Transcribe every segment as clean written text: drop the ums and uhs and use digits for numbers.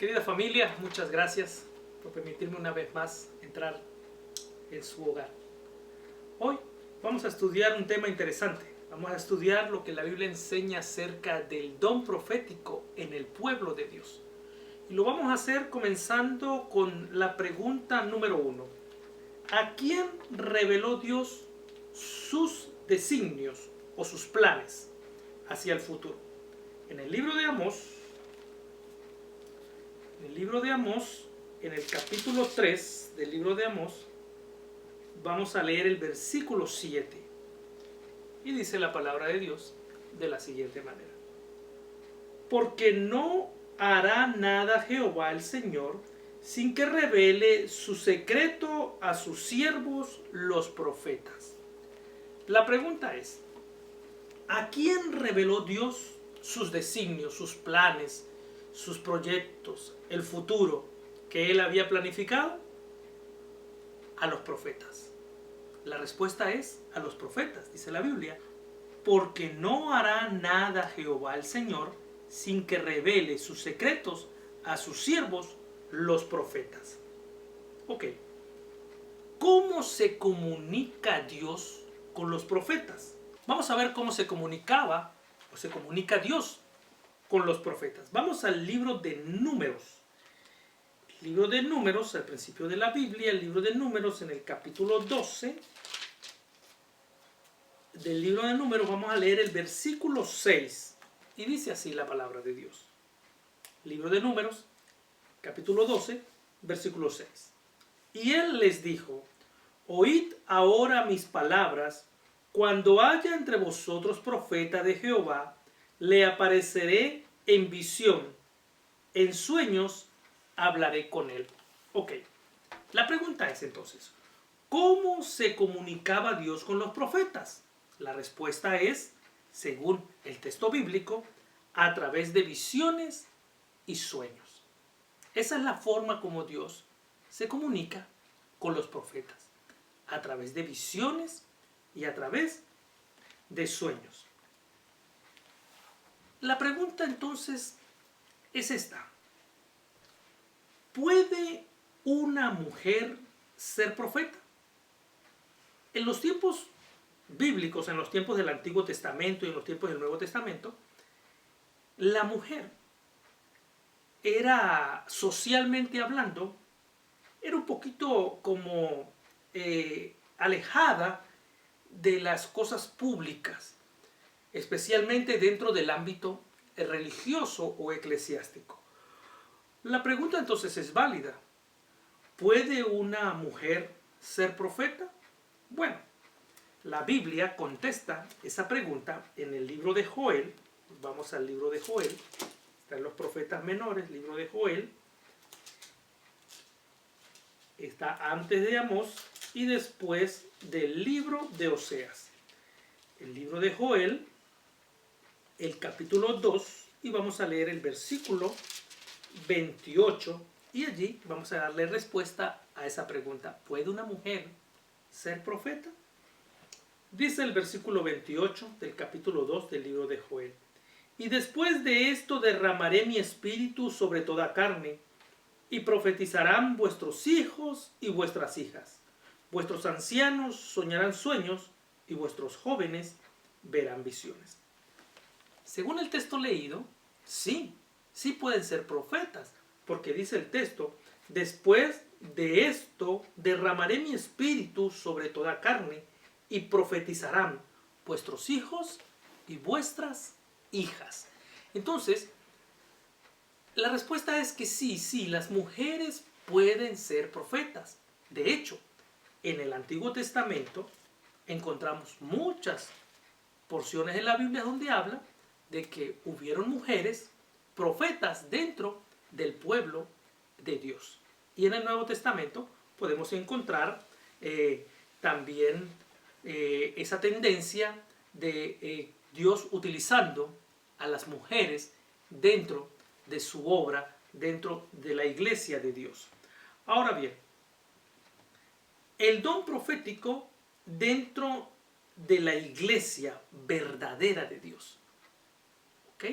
Querida familia, muchas gracias por permitirme una vez más entrar en su hogar. Hoy vamos a estudiar un tema interesante. Vamos a estudiar lo que la Biblia enseña acerca del don profético en el pueblo de Dios. Y lo vamos a hacer comenzando con la pregunta número 1. ¿A quién reveló Dios sus designios o sus planes hacia el futuro? En el libro de Amós, en el capítulo 3 del libro de Amós, vamos a leer el versículo 7. Y dice la palabra de Dios de la siguiente manera: porque no hará nada Jehová el Señor sin que revele su secreto a sus siervos los profetas. La pregunta es: ¿a quién reveló Dios sus designios, sus planes, sus proyectos, el futuro que él había planificado? A los profetas. La respuesta es a los profetas, dice la Biblia, porque no hará nada Jehová el Señor sin que revele sus secretos a sus siervos los profetas. Ok, ¿cómo se comunica Dios con los profetas? Vamos a ver cómo se comunicaba o se comunica Dios con los profetas. Vamos al libro de Números. El libro de Números, al principio de la Biblia, el libro de Números, en el capítulo 12 del libro de Números, vamos a leer el versículo 6. Y dice así la palabra de Dios. Libro de Números, capítulo 12, versículo 6. Y él les dijo: oíd ahora mis palabras. Cuando haya entre vosotros profeta de Jehová, le apareceré en visión, en sueños hablaré con él. Ok, la pregunta es entonces, ¿cómo se comunicaba Dios con los profetas? La respuesta es, según el texto bíblico, a través de visiones y sueños. Esa es la forma como Dios se comunica con los profetas, a través de visiones y a través de sueños. La pregunta entonces es esta: ¿puede una mujer ser profeta? En los tiempos bíblicos, en los tiempos del Antiguo Testamento y en los tiempos del Nuevo Testamento, la mujer era, socialmente hablando, era un poquito como alejada de las cosas públicas, especialmente dentro del ámbito religioso o eclesiástico. La pregunta entonces es válida. ¿Puede una mujer ser profeta? Bueno, la Biblia contesta esa pregunta en el libro de Joel. Vamos al libro de Joel. Están los profetas menores, libro de Joel. Está antes de Amós y después del libro de Oseas. El libro de Joel, el capítulo 2, y vamos a leer el versículo 28, y allí vamos a darle respuesta a esa pregunta: ¿puede una mujer ser profeta? Dice el versículo 28 del capítulo 2 del libro de Joel: y después de esto derramaré mi espíritu sobre toda carne, y profetizarán vuestros hijos y vuestras hijas. Vuestros ancianos soñarán sueños, y vuestros jóvenes verán visiones. Según el texto leído, sí pueden ser profetas, porque dice el texto: después de esto derramaré mi espíritu sobre toda carne, y profetizarán vuestros hijos y vuestras hijas. Entonces, la respuesta es que sí, las mujeres pueden ser profetas. De hecho, en el Antiguo Testamento encontramos muchas porciones en la Biblia donde habla de que hubieron mujeres profetas dentro del pueblo de Dios. Y en el Nuevo Testamento podemos encontrar también esa tendencia de Dios utilizando a las mujeres dentro de su obra, dentro de la iglesia de Dios. Ahora bien, el don profético dentro de la iglesia verdadera de Dios. ¿Ok?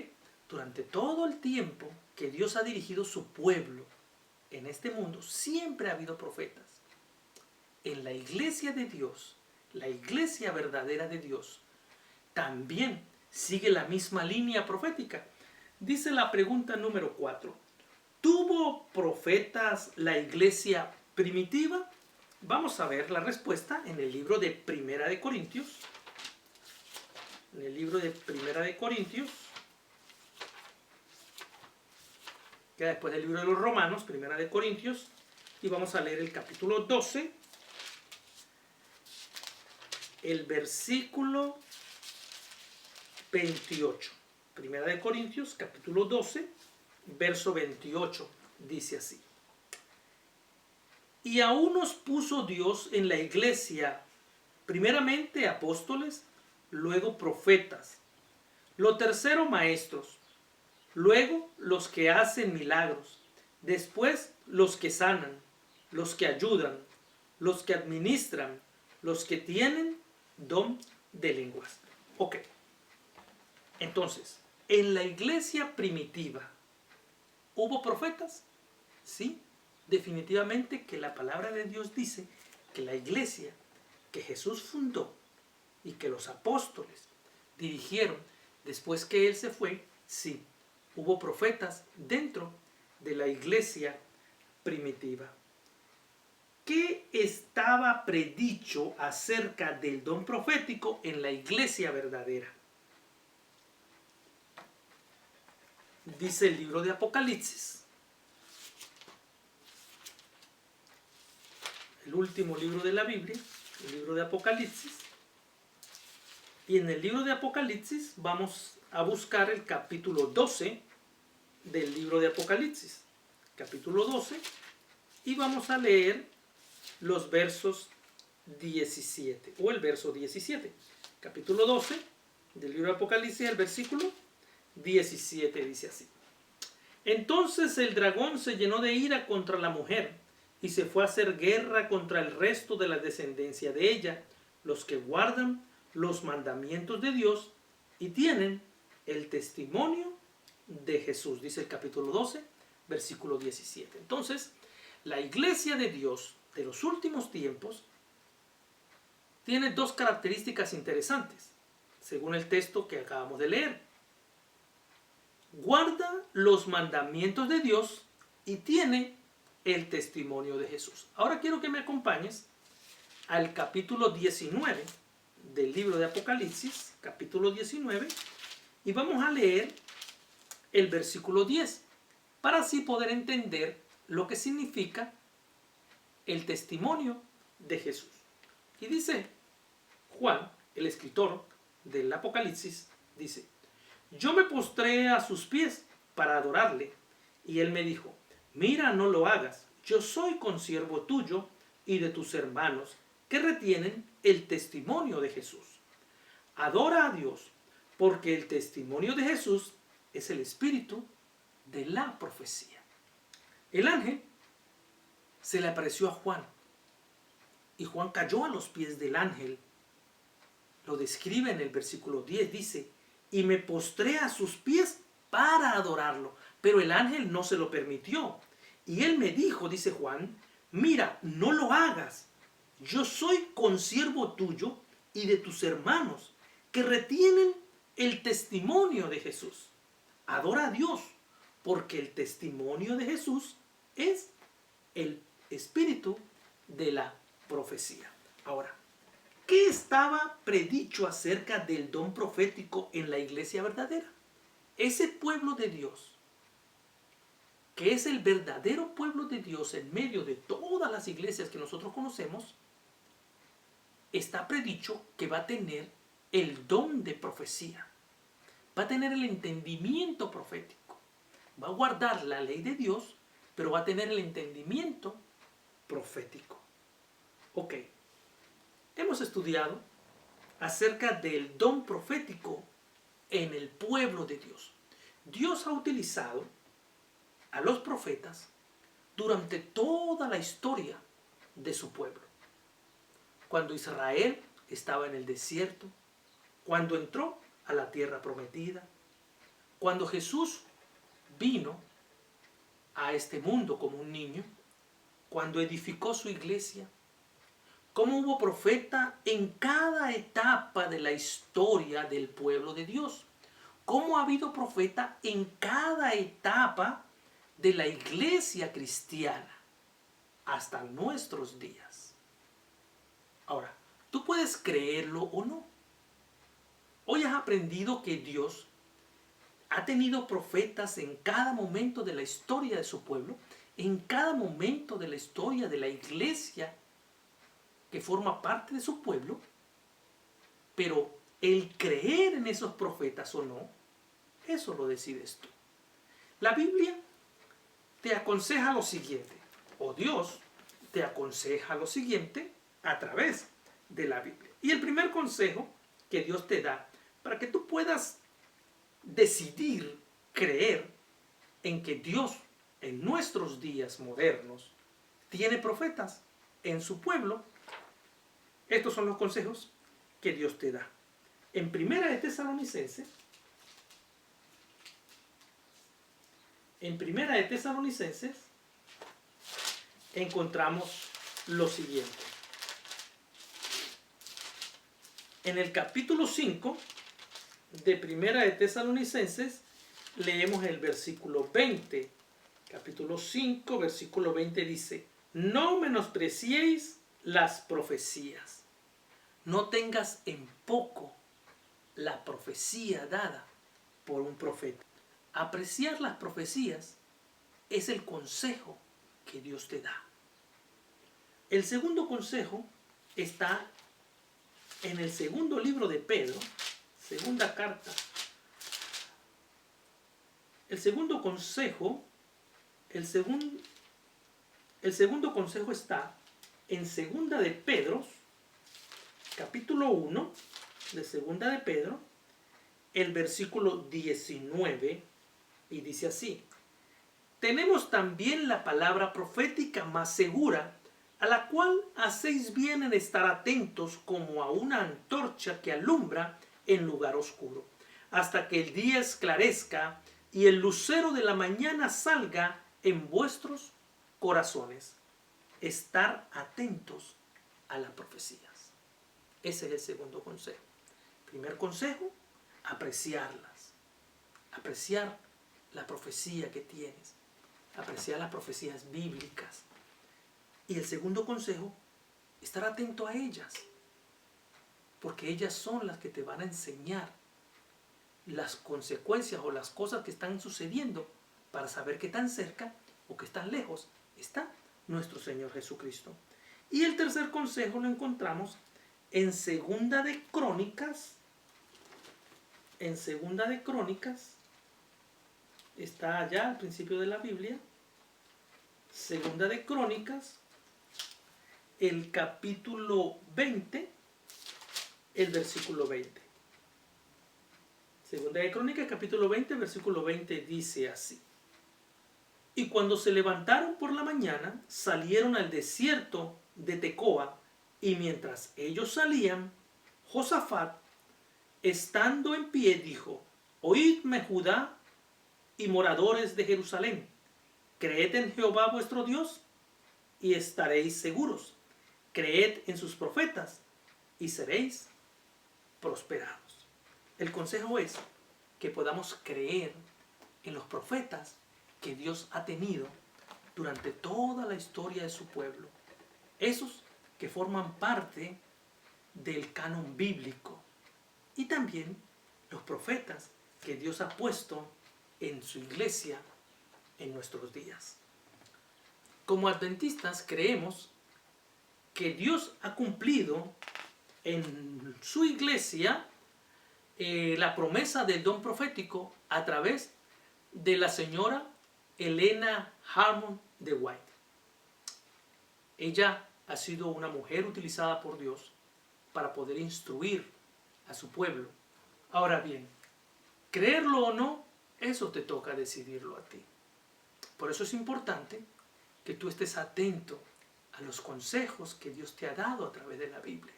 Durante todo el tiempo que Dios ha dirigido su pueblo en este mundo, siempre ha habido profetas. En la iglesia de Dios, la iglesia verdadera de Dios, también sigue la misma línea profética. Dice la pregunta número 4. ¿Tuvo profetas la iglesia primitiva? Vamos a ver la respuesta en el libro de Primera de Corintios. En el libro de Primera de Corintios, que después del libro de los Romanos, Primera de Corintios, y vamos a leer el capítulo 12, el versículo 28. Primera de Corintios, capítulo 12, verso 28, dice así. Y aún nos puso Dios en la iglesia, primeramente apóstoles, luego profetas, lo tercero maestros, luego los que hacen milagros, después los que sanan, los que ayudan, los que administran, los que tienen don de lenguas. Ok. Entonces, en la iglesia primitiva, ¿hubo profetas? Sí, definitivamente que la palabra de Dios dice que la iglesia que Jesús fundó y que los apóstoles dirigieron después que Él se fue, sí, hubo profetas dentro de la iglesia primitiva. ¿Qué estaba predicho acerca del don profético en la iglesia verdadera? Dice el libro de Apocalipsis, el último libro de la Biblia, el libro de Apocalipsis. Y en el libro de Apocalipsis vamos a buscar el capítulo 12 del libro de Apocalipsis. Capítulo 12. Y vamos a leer los versos 17, o el verso 17. Capítulo 12 del libro de Apocalipsis, el versículo 17 dice así. Entonces el dragón se llenó de ira contra la mujer y se fue a hacer guerra contra el resto de la descendencia de ella, los que guardan los mandamientos de Dios y tienen el testimonio de Jesús, dice el capítulo 12, versículo 17. Entonces, la iglesia de Dios de los últimos tiempos tiene dos características interesantes, según el texto que acabamos de leer. Guarda los mandamientos de Dios y tiene el testimonio de Jesús. Ahora quiero que me acompañes al capítulo 19 del libro de Apocalipsis, capítulo 19, y vamos a leer el versículo 10, para así poder entender lo que significa el testimonio de Jesús. Y dice Juan, el escritor del Apocalipsis, dice: yo me postré a sus pies para adorarle, y él me dijo: mira, no lo hagas, yo soy consiervo tuyo y de tus hermanos que retienen el testimonio de Jesús. Adora a Dios, porque el testimonio de Jesús es el espíritu de la profecía. El ángel se le apareció a Juan, y Juan cayó a los pies del ángel. Lo describe en el versículo 10, dice: y me postré a sus pies para adorarlo. Pero el ángel no se lo permitió. Y él me dijo, dice Juan: mira, no lo hagas. Yo soy consiervo tuyo y de tus hermanos que retienen el testimonio de Jesús. Adora a Dios, porque el testimonio de Jesús es el espíritu de la profecía. Ahora, ¿qué estaba predicho acerca del don profético en la iglesia verdadera? Ese pueblo de Dios, que es el verdadero pueblo de Dios en medio de todas las iglesias que nosotros conocemos, está predicho que va a tener el don de profecía, va a tener el entendimiento profético, va a guardar la ley de Dios, pero va a tener el entendimiento profético. Ok. Hemos estudiado acerca del don profético en el pueblo de Dios. Dios ha utilizado a los profetas durante toda la historia de su pueblo. Cuando Israel estaba en el desierto, cuando entró a la tierra prometida, cuando Jesús vino a este mundo como un niño, cuando edificó su iglesia, cómo hubo profeta en cada etapa de la historia del pueblo de Dios, cómo ha habido profeta en cada etapa de la iglesia cristiana hasta nuestros días. Ahora, tú puedes creerlo o no. Hoy has aprendido que Dios ha tenido profetas en cada momento de la historia de su pueblo, en cada momento de la historia de la iglesia que forma parte de su pueblo, pero el creer en esos profetas o no, eso lo decides tú. La Biblia te aconseja lo siguiente, o Dios te aconseja lo siguiente a través de la Biblia. Y el primer consejo que Dios te da para que tú puedas decidir creer en que Dios en nuestros días modernos tiene profetas en su pueblo, estos son los consejos que Dios te da. En Primera de Tesalonicenses, encontramos lo siguiente. En el capítulo 5 de Primera de Tesalonicenses leemos el versículo 20. Capítulo 5, versículo 20 dice: no menospreciéis las profecías. No tengas en poco la profecía dada por un profeta. Apreciar las profecías es el consejo que Dios te da. El segundo consejo está en el segundo libro de Pedro, segunda carta. El segundo consejo está en segunda de Pedro, capítulo 1 de segunda de Pedro, el versículo 19, y dice así: tenemos también la palabra profética más segura, a la cual hacéis bien en estar atentos como a una antorcha que alumbra en lugar oscuro, hasta que el día esclarezca y el lucero de la mañana salga en vuestros corazones. Estar atentos a las profecías. Ese es el segundo consejo. Primer consejo, apreciarlas. Apreciar la profecía que tienes. Apreciar las profecías bíblicas. Y el segundo consejo, estar atento a ellas. Porque ellas son las que te van a enseñar las consecuencias o las cosas que están sucediendo para saber qué tan cerca o qué tan lejos está nuestro Señor Jesucristo. Y el tercer consejo lo encontramos en Segunda de Crónicas. En Segunda de Crónicas, está allá al principio de la Biblia. Segunda de Crónicas, el capítulo 20, el versículo 20. Segunda de Crónicas, capítulo 20, versículo 20 dice así: y cuando se levantaron por la mañana, salieron al desierto de Tecoa, y mientras ellos salían, Josafat, estando en pie, dijo: oídme, Judá y moradores de Jerusalén, creed en Jehová vuestro Dios y estaréis seguros. Creed en sus profetas y seréis prosperados. El consejo es que podamos creer en los profetas que Dios ha tenido durante toda la historia de su pueblo. Esos que forman parte del canon bíblico. Y también los profetas que Dios ha puesto en su iglesia en nuestros días. Como adventistas creemos que Dios ha cumplido en su iglesia la promesa del don profético a través de la señora Elena Harmon de White. Ella ha sido una mujer utilizada por Dios para poder instruir a su pueblo. Ahora bien, creerlo o no, eso te toca decidirlo a ti. Por eso es importante que tú estés atento a los consejos que Dios te ha dado a través de la Biblia.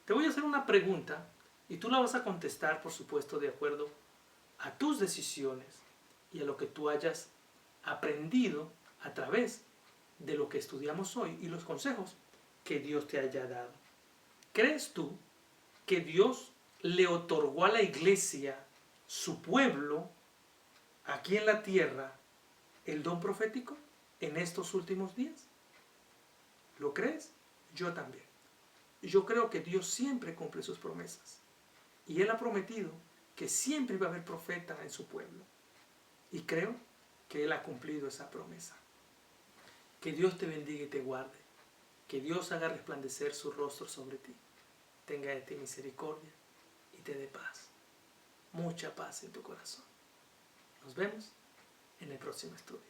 Te voy a hacer una pregunta y tú la vas a contestar, por supuesto, de acuerdo a tus decisiones y a lo que tú hayas aprendido a través de lo que estudiamos hoy y los consejos que Dios te haya dado. ¿Crees tú que Dios le otorgó a la iglesia, su pueblo, aquí en la tierra, el don profético en estos últimos días? ¿Lo crees? Yo también. Yo creo que Dios siempre cumple sus promesas. Y Él ha prometido que siempre va a haber profeta en su pueblo. Y creo que Él ha cumplido esa promesa. Que Dios te bendiga y te guarde. Que Dios haga resplandecer su rostro sobre ti. Tenga de ti misericordia y te dé paz. Mucha paz en tu corazón. Nos vemos en el próximo estudio.